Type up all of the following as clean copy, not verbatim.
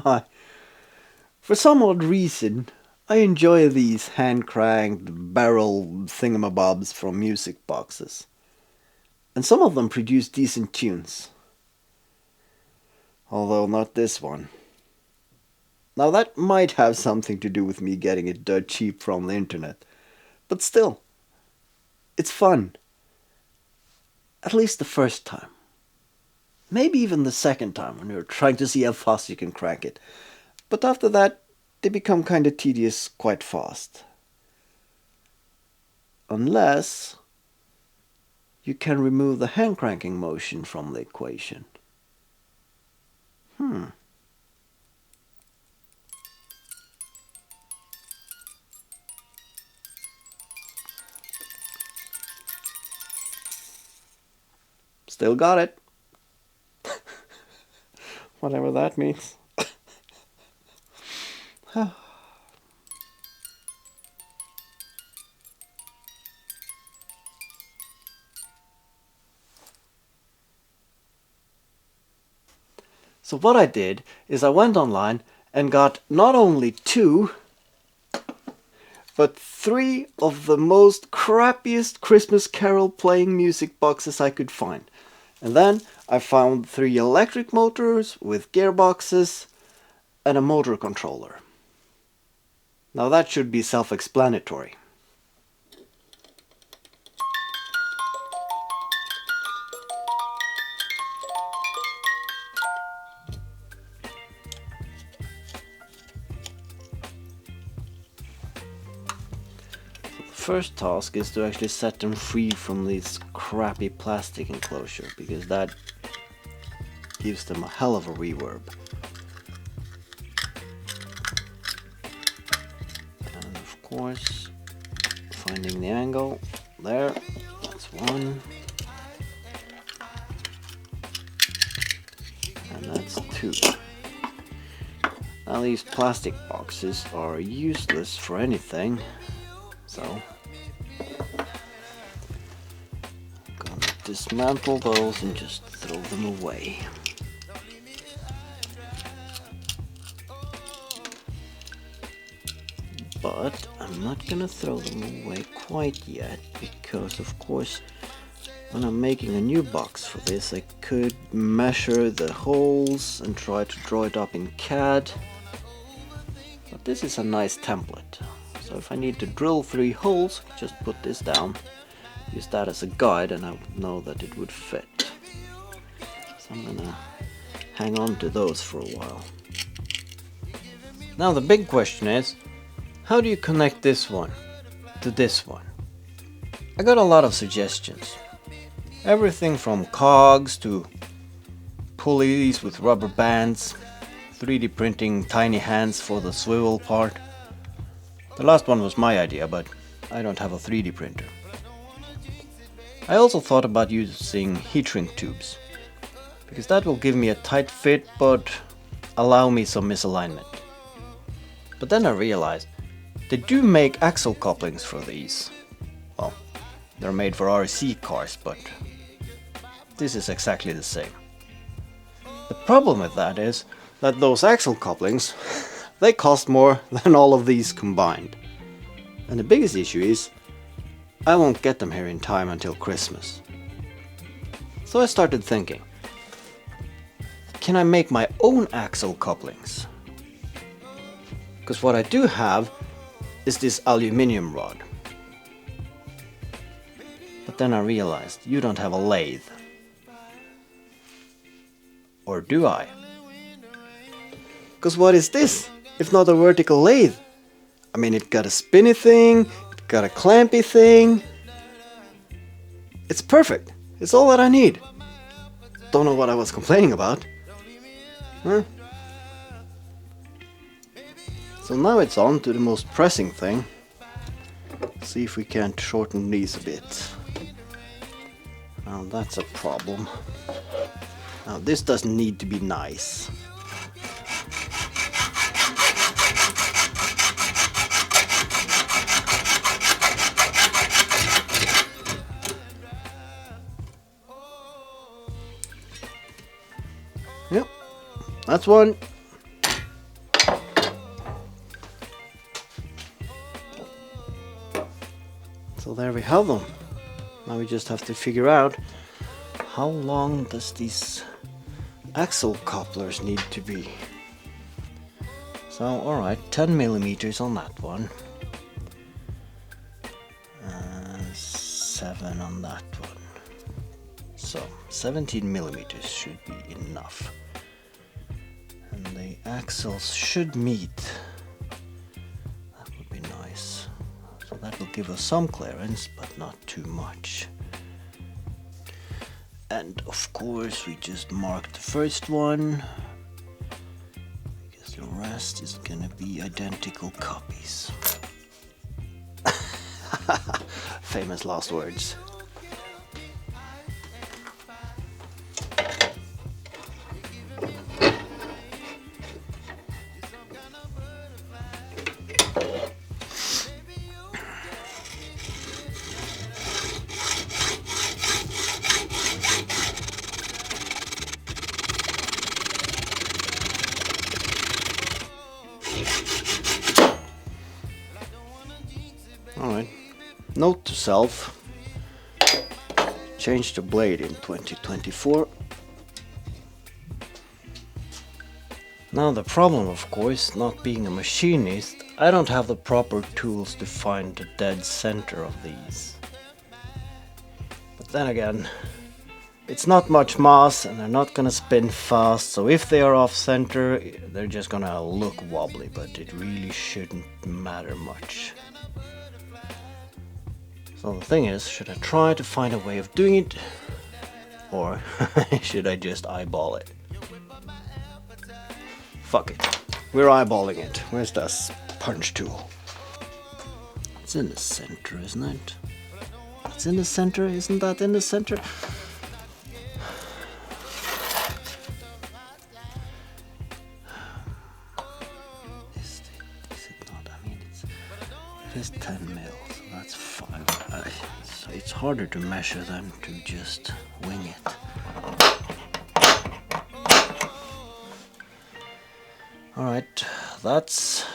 For some odd reason, I enjoy these hand-cranked barrel thingamabobs from music boxes. And some of them produce decent tunes. Although not this one. Now that might have something to do with me getting it dirt cheap from the internet. But still, it's fun. At least the first time. Maybe even the second time when you're trying to see how fast you can crank it. But after that, they become kinda tedious quite fast. Unless you can remove the hand cranking motion from the equation. Still got it. Whatever that means. So what I did is I went online and got not only 2, but 3 of the most crappiest Christmas carol playing music boxes I could find. And then I found 3 electric motors with gearboxes and a motor controller. Now that should be self-explanatory. First task is to actually set them free from this crappy plastic enclosure, because that gives them a hell of a reverb. And of course, finding the angle, there, that's one. And that's 2. Now these plastic boxes are useless for anything, so dismantle those and just throw them away. But I'm not gonna throw them away quite yet, because of course when I'm making a new box for this I could measure the holes and try to draw it up in CAD. But this is a nice template, so if I need to drill 3 holes, just put this down. Use that as a guide and I would know that it would fit. So I'm gonna hang on to those for a while. Now the big question is, how do you connect this one to this one? I got a lot of suggestions. Everything from cogs to pulleys with rubber bands, 3D printing tiny hands for the swivel part. The last one was my idea, but I don't have a 3D printer. I also thought about using heat shrink tubes, because that will give me a tight fit but allow me some misalignment. But then I realized they do make axle couplings for these. Well, they're made for RC cars, but this is exactly the same. The problem with that is that those axle couplings, they cost more than all of these combined. And the biggest issue is I won't get them here in time until Christmas. So I started thinking, can I make my own axle couplings? Because what I do have is this aluminium rod. But then I realized you don't have a lathe. Or do I? Because what is this if not a vertical lathe? I mean, it got a spinny thing, it got a clampy thing. It's perfect. It's all that I need. Don't know what I was complaining about. Huh? So now it's on to the most pressing thing. See if we can't shorten these a bit. Now that's a problem. Now this doesn't need to be nice. Yep, that's one. So there we have them. Now we just have to figure out how long does these axle couplers need to be. So alright, 10 millimeters on that one. 7 on that one. So 17 millimeters should be enough. And the axles should meet. That would be nice. So that will give us some clearance, but not too much. And of course we just marked the first one, because the rest is gonna be identical copies. Famous last words. Alright, note to self, change the blade in 2024. Now the problem, of course, not being a machinist, I don't have the proper tools to find the dead center of these. But then again, it's not much mass and they're not gonna spin fast, so if they are off center, they're just gonna look wobbly, but it really shouldn't matter much. So the thing is, should I try to find a way of doing it, or should I just eyeball it? Fuck it, we're eyeballing it. Where's that punch tool? It's in the center, isn't it? It's in the center, isn't that in the center? Is it not? I mean, it is 10 mil, so that's 5. So it's harder to measure than to just wing it. Alright, that's...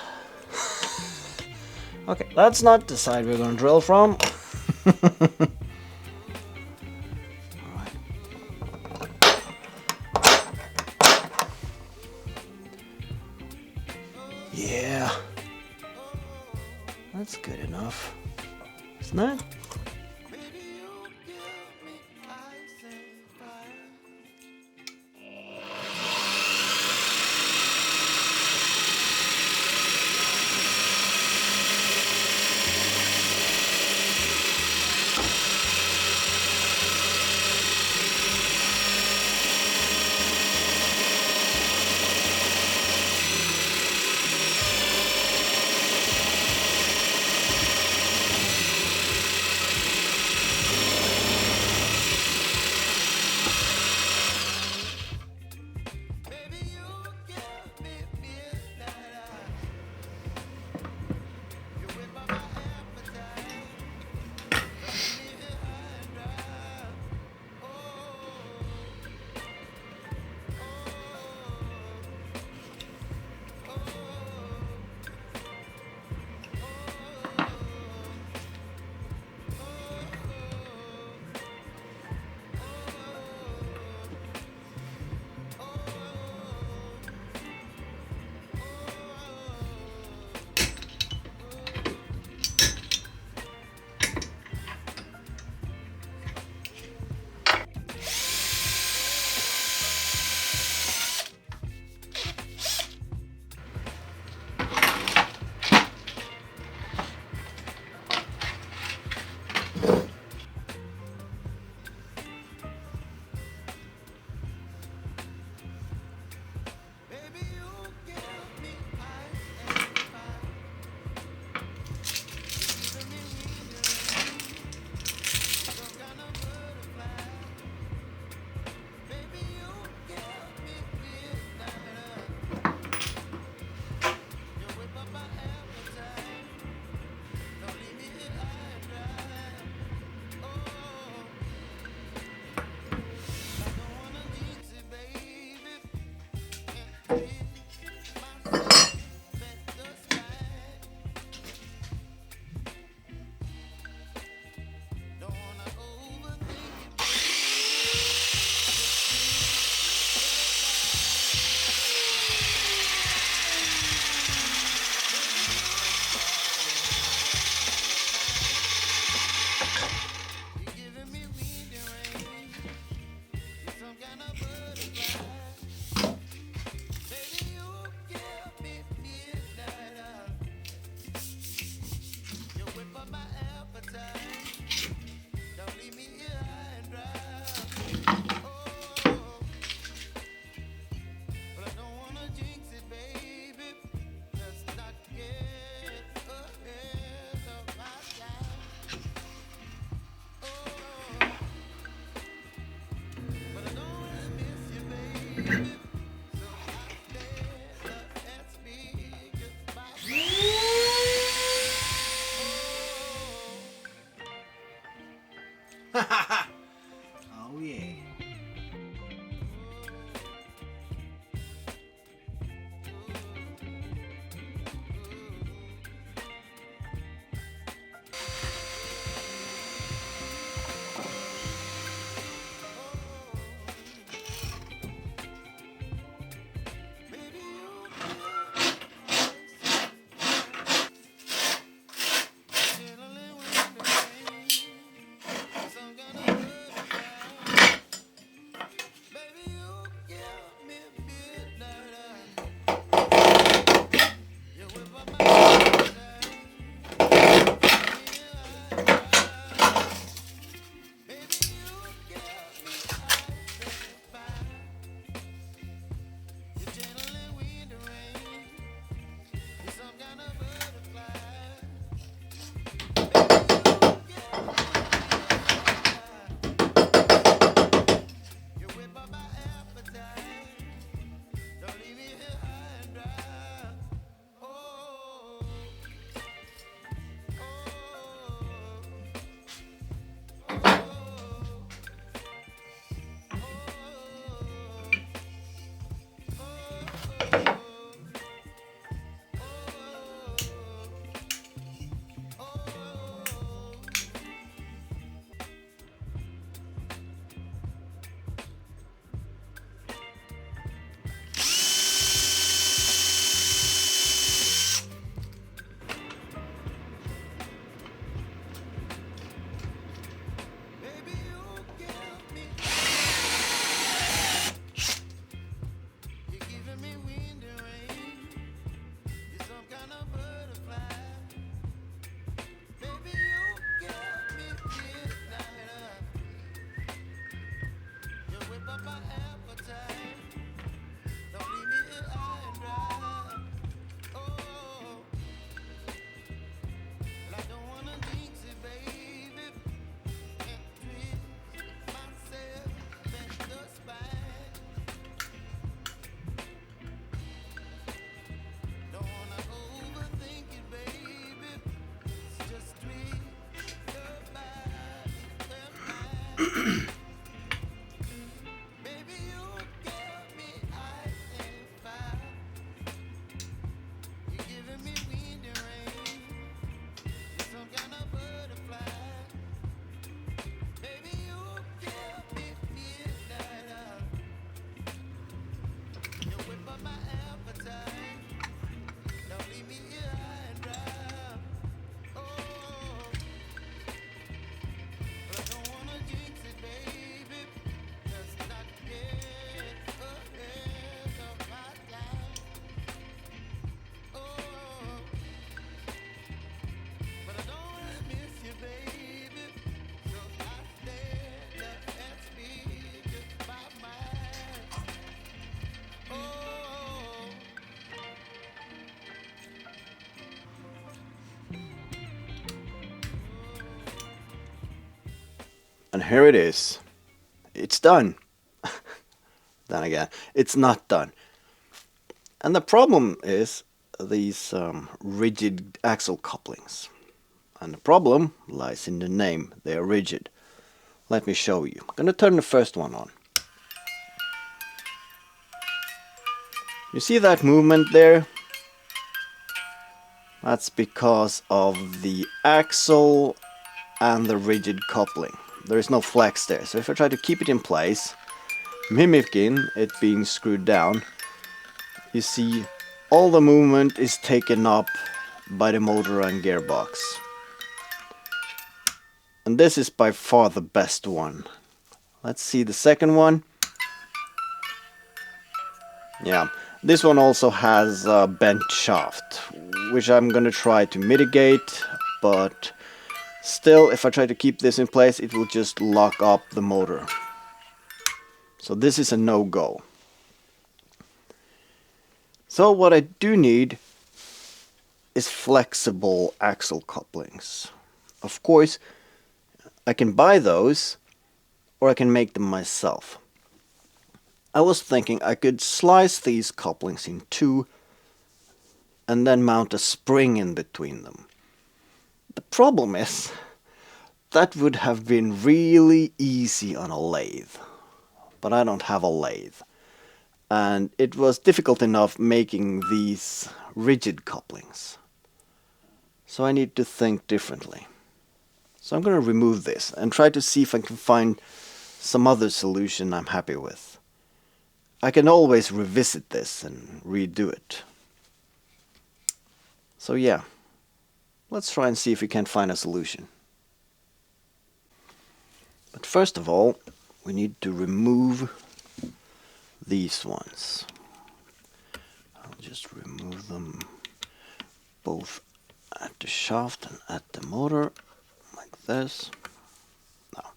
Okay, that's not the side we're gonna drill from. Alright. Yeah. That's good enough. Isn't it? And here it is. It's done. Then again, it's not done. And the problem is these rigid axle couplings. And the problem lies in the name. They are rigid. Let me show you. I'm going to turn the first one on. You see that movement there? That's because of the axle and the rigid coupling. There is no flex there. So if I try to keep it in place, mimicking it being screwed down, you see all the movement is taken up by the motor and gearbox. And this is by far the best one. Let's see the second one. Yeah, this one also has a bent shaft, which I'm gonna try to mitigate, but still, if I try to keep this in place, it will just lock up the motor. So this is a no-go. So what I do need is flexible axle couplings. Of course, I can buy those, or I can make them myself. I was thinking I could slice these couplings in two and then mount a spring in between them. The problem is that would have been really easy on a lathe, but I don't have a lathe. And it was difficult enough making these rigid couplings. So I need to think differently. So I'm going to remove this and try to see if I can find some other solution I'm happy with. I can always revisit this and redo it. So yeah, let's try and see if we can find a solution. But first of all, we need to remove these ones. I'll just remove them both at the shaft and at the motor, like this. Now,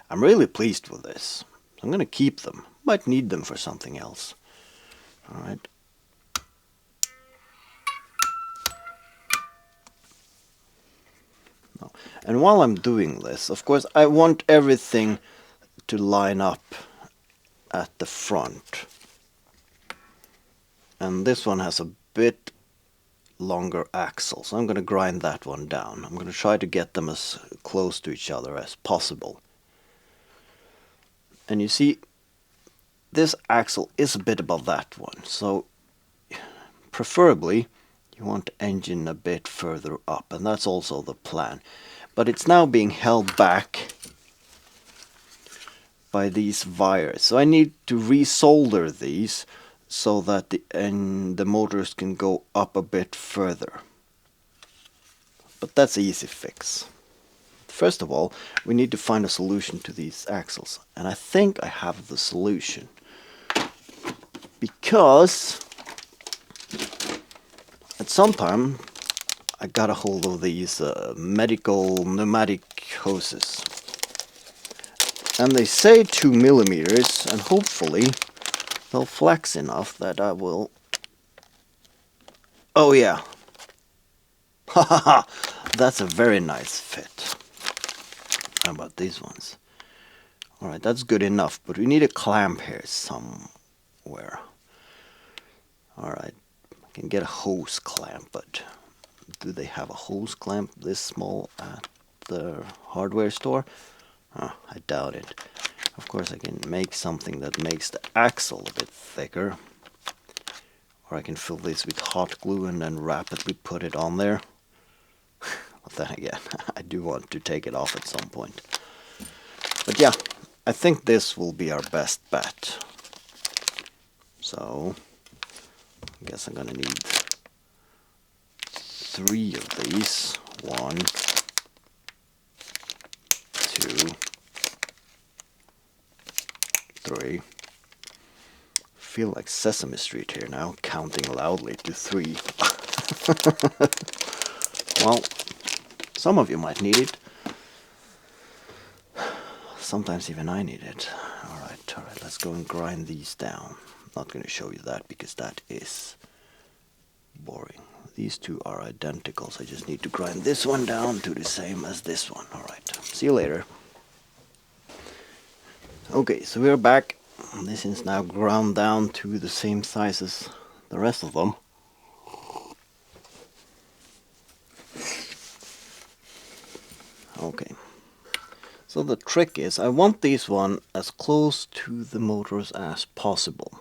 I'm really pleased with this. I'm going to keep them. Might need them for something else. Alright. And while I'm doing this, of course, I want everything to line up at the front. And this one has a bit longer axle, so I'm going to grind that one down. I'm going to try to get them as close to each other as possible. And you see, this axle is a bit above that one, so preferably you want the engine a bit further up, and that's also the plan. But it's now being held back by these wires, so I need to resolder these so that the motors can go up a bit further. But that's an easy fix. First of all, we need to find a solution to these axles, and I think I have the solution. Because at some time I got a hold of these medical pneumatic hoses. And they say 2 millimeters, and hopefully they'll flex enough that I will... Oh yeah! Hahaha! That's a very nice fit. How about these ones? Alright, that's good enough, but we need a clamp here somewhere. Alright, I can get a hose clamp, but do they have a hose clamp this small at the hardware store? Oh, I doubt it. Of course I can make something that makes the axle a bit thicker. Or I can fill this with hot glue and then rapidly put it on there. But then again, I do want to take it off at some point. But yeah, I think this will be our best bet. So, I guess I'm gonna need 3 of these. 1, 2, 3. Feel like Sesame Street here now, counting loudly to 3. Well, some of you might need it. Sometimes even I need it. Alright, let's go and grind these down. I'm not going to show you that because that is boring. These two are identical, so I just need to grind this one down to the same as this one. Alright, see you later. Okay, so we're back. This is now ground down to the same size as the rest of them. Okay. So the trick is, I want this one as close to the motors as possible.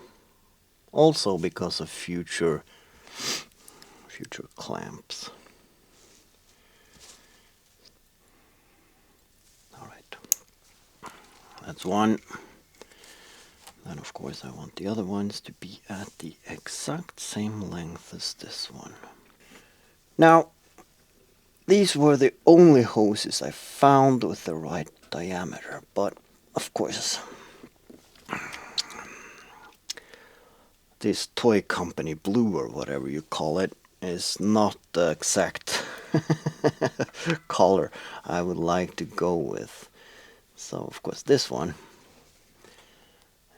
Also because of future clamps. Alright. That's one. Then of course I want the other ones to be at the exact same length as this one. Now, these were the only hoses I found with the right diameter, but of course this toy company Blue or whatever you call it is not the exact color I would like to go with. So of course this one,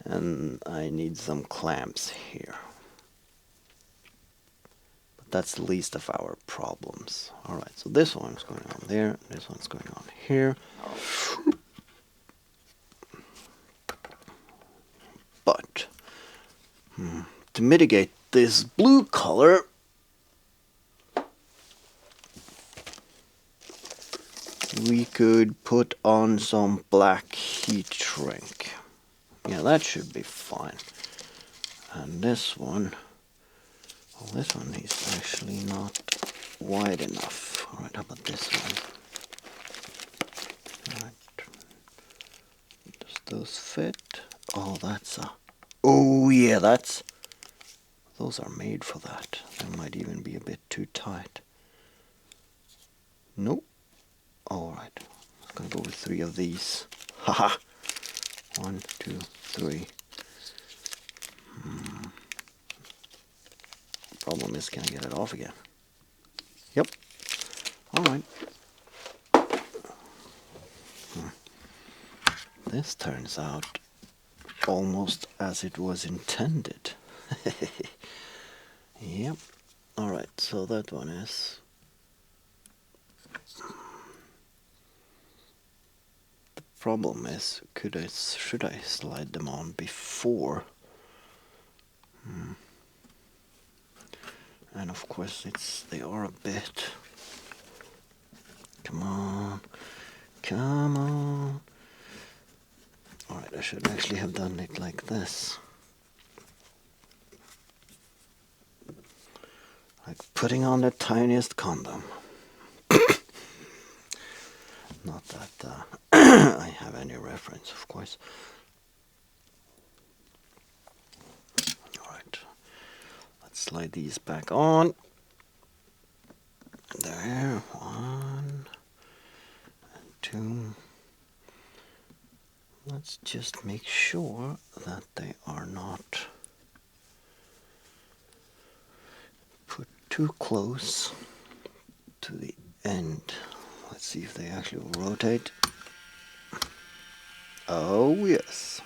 and I need some clamps here. But that's the least of our problems. Alright, so this one's going on there, this one's going on here. But to mitigate this blue color, we could put on some black heat shrink. Yeah, that should be fine. And this one, well, this one is actually not wide enough. Alright, how about this one? Alright. Does those fit? Oh, that's a... Oh yeah, that's... Those are made for that. They might even be a bit too tight. Nope. Alright. I'm gonna go with 3 of these. Haha! 1, 2, 3. Problem is, can I get it off again? Yep. Alright. This turns out almost as it was intended. Yep. Alright, so that one is Problem is, should I slide them on before? And of course they are a bit. Come on. Come on. Alright, I should actually have done it like this. Like putting on the tiniest condom. Not that I have any reference, of course. Alright, let's slide these back on. There, 1 and 2. Let's just make sure that they are not put too close to the end. Let's see if they actually will rotate. Oh yes.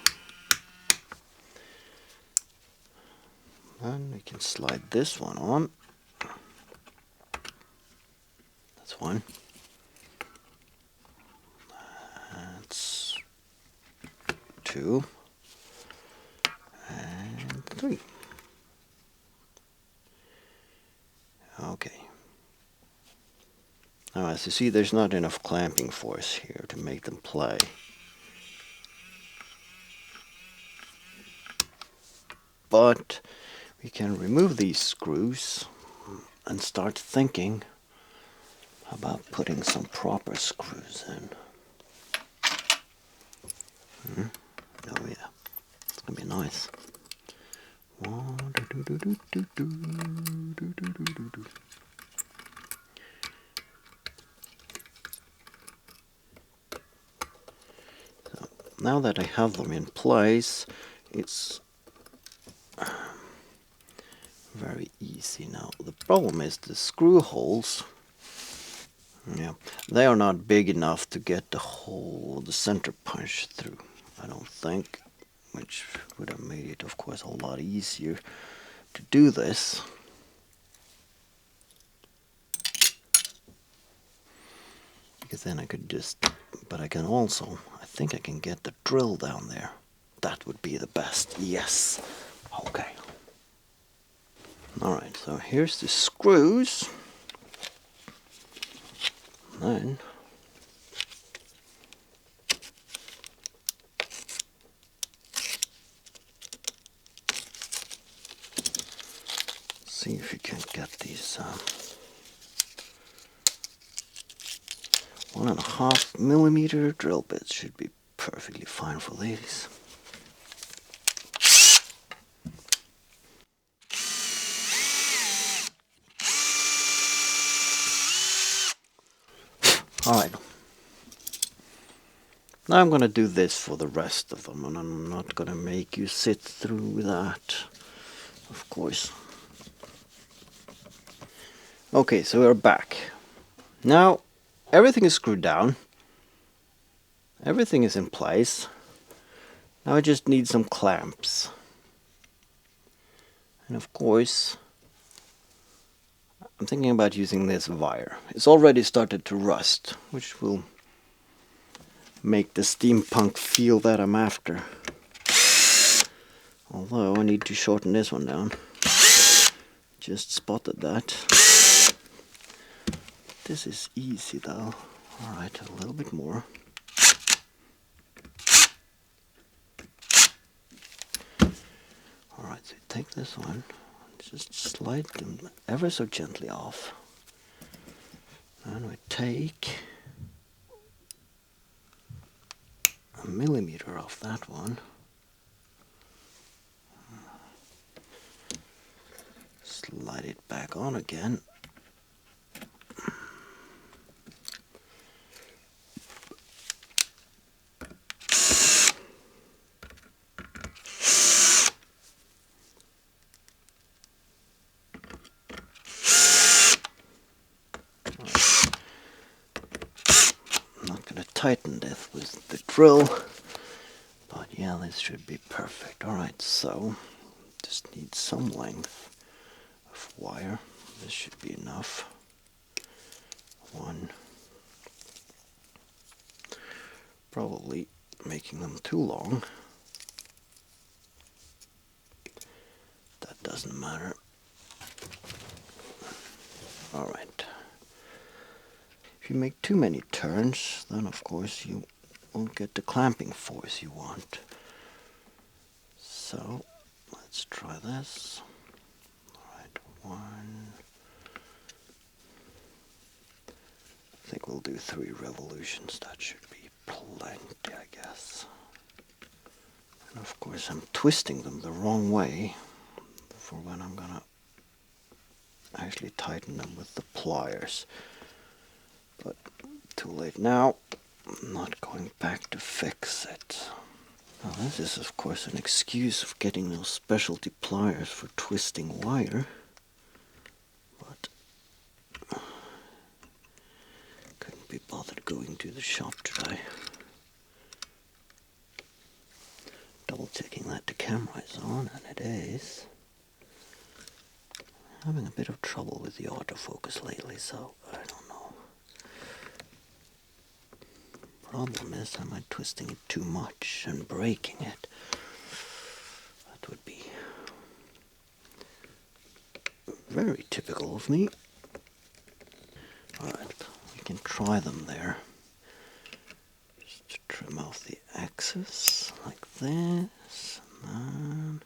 And we can slide this one on. That's 1. That's 2. And 3. Okay. Now as you see, there's not enough clamping force here to make them play. But we can remove these screws and start thinking about putting some proper screws in. Oh yeah, it's gonna be nice. So now that I have them in place, it's very easy now. The problem is the screw holes. Yeah, they are not big enough to get the center punch through, I don't think, which would have made it, of course, a lot easier to do this. Because then I could but I can also, I think I can get the drill down there. That would be the best, yes. Okay. Alright, so here's the screws. Then see if you can get these 1.5 millimeter drill bits. Should be perfectly fine for these. Alright. Now I'm going to do this for the rest of them, and I'm not going to make you sit through that, of course. Okay, so we're back. Now, everything is screwed down. Everything is in place. Now I just need some clamps. And of course, I'm thinking about using this wire. It's already started to rust, which will make the steampunk feel that I'm after. Although I need to shorten this one down. Just spotted that. This is easy though. Alright, a little bit more. Alright, so take this one, just slide them ever so gently off. And we take 1 millimeter off that one. Slide it back on again. Tighten this with the drill, but yeah, this should be perfect. Alright, so just need some length of wire. This should be enough. 1, Probably making them too long. That doesn't matter. Alright. If you make too many turns, then of course you won't get the clamping force you want. So, let's try this. Alright, one. I think we'll do 3 revolutions. That should be plenty, I guess. And of course I'm twisting them the wrong way for when I'm gonna actually tighten them with the pliers. But too late now. I'm not going back to fix it. Now this is of course an excuse of getting those specialty pliers for twisting wire. But couldn't be bothered going to the shop today. Double checking that the camera is on, and it is. Having a bit of trouble with the autofocus lately, so I don't know. Problem is, am I twisting it too much and breaking it? That would be very typical of me. Alright, we can try them there. Just to trim off the axis like this, and then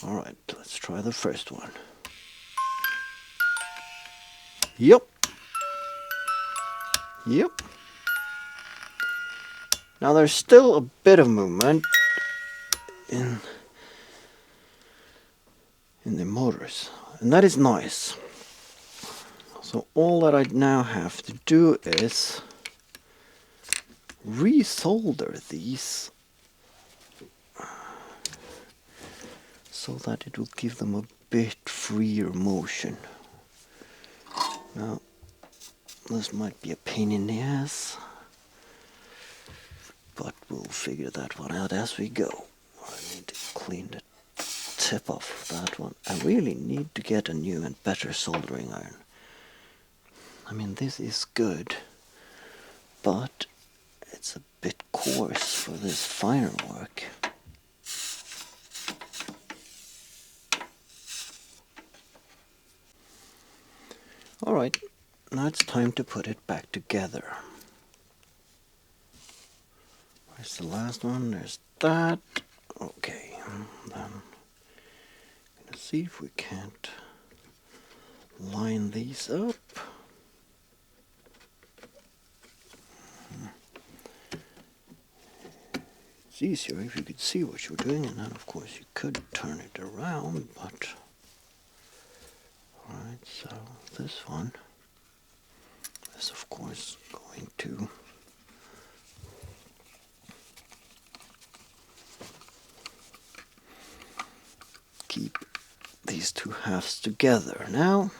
alright, let's try the first one. Yep. Yep. Now there's still a bit of movement in the motors, and that is nice. So all that I now have to do is resolder these so that it will give them a bit freer motion. Now, this might be a pain in the ass, but we'll figure that one out as we go. I need to clean the tip off that one. I really need to get a new and better soldering iron. I mean, this is good, but it's a bit coarse for this finer work. Alright, now it's time to put it back together. Where's the last one? There's that. Okay, then I'm gonna see if we can't line these up. It's easier if you could see what you're doing, and then of course you could turn it around, but alright, so this one is of course going to keep these two halves together. Now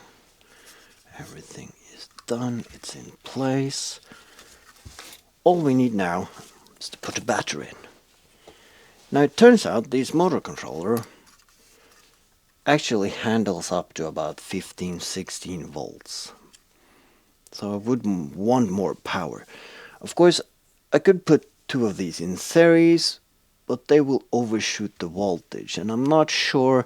everything is done, it's in place. All we need now is to put the battery in. Now it turns out this motor controller actually handles up to about 15-16 volts. So I wouldn't want more power. Of course, I could put 2 of these in series, but they will overshoot the voltage, and I'm not sure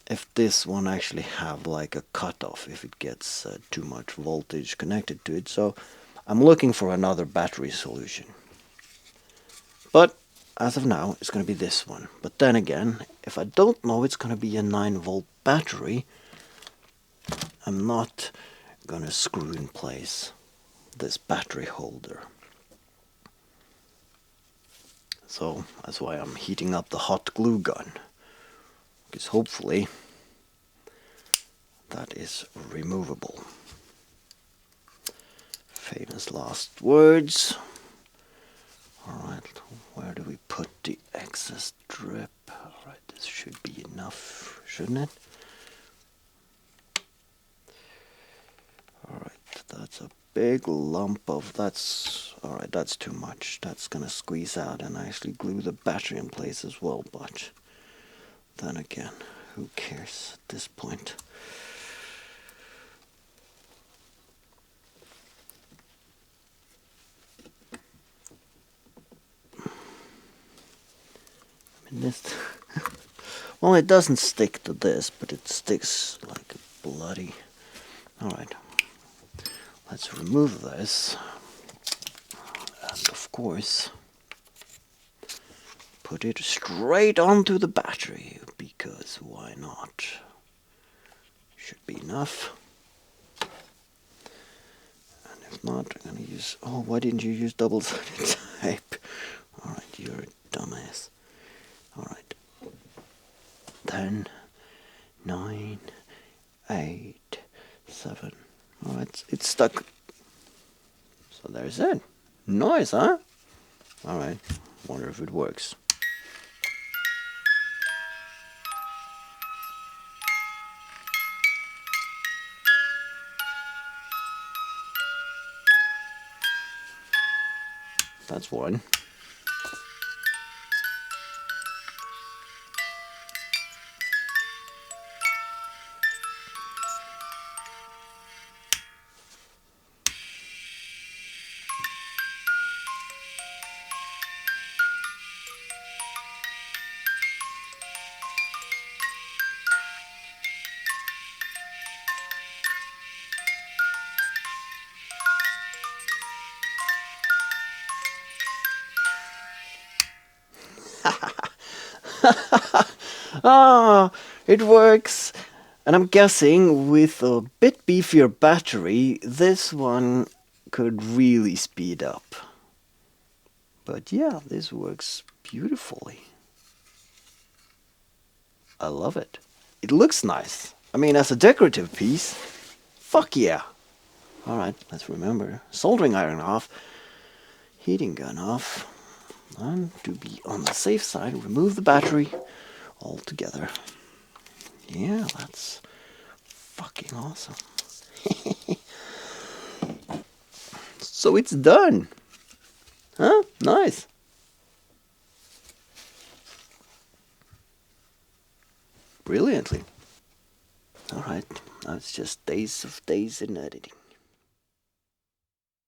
if this one actually have like a cutoff if it gets too much voltage connected to it. So I'm looking for another battery solution. But as of now, it's going to be this one. But then again, if I don't know it's going to be a 9-volt battery, I'm not going to screw in place this battery holder. So that's why I'm heating up the hot glue gun, because hopefully that is removable. Famous last words. Alright, where do we put the excess drip? Alright, this should be enough, shouldn't it? Alright, that's a big lump of, alright, that's too much. That's gonna squeeze out and actually glue the battery in place as well, but then again, Who cares at this point? I mean, this. Well, it doesn't stick to this, but it sticks like bloody. Alright. Let's remove this. And of course, put it straight onto the battery, because why not? Should be enough. And if not, I'm gonna use... Oh, why didn't you use double-sided tape? Alright, you're a dumbass. Alright. 10, 9, 8, 7. Alright, it's stuck. So there's it. Nice, huh? Alright, wonder if it works. That's one. Ah, it works. And I'm guessing with a bit beefier battery, this one could really speed up. But yeah, this works beautifully. I love it. It looks nice. I mean, as a decorative piece, fuck yeah. Alright, let's remember. Soldering iron off, heating gun off, and to be on the safe side, remove the battery altogether. Yeah, that's fucking awesome. So it's done. Huh? Nice. Brilliantly. Alright, now it's just days in editing.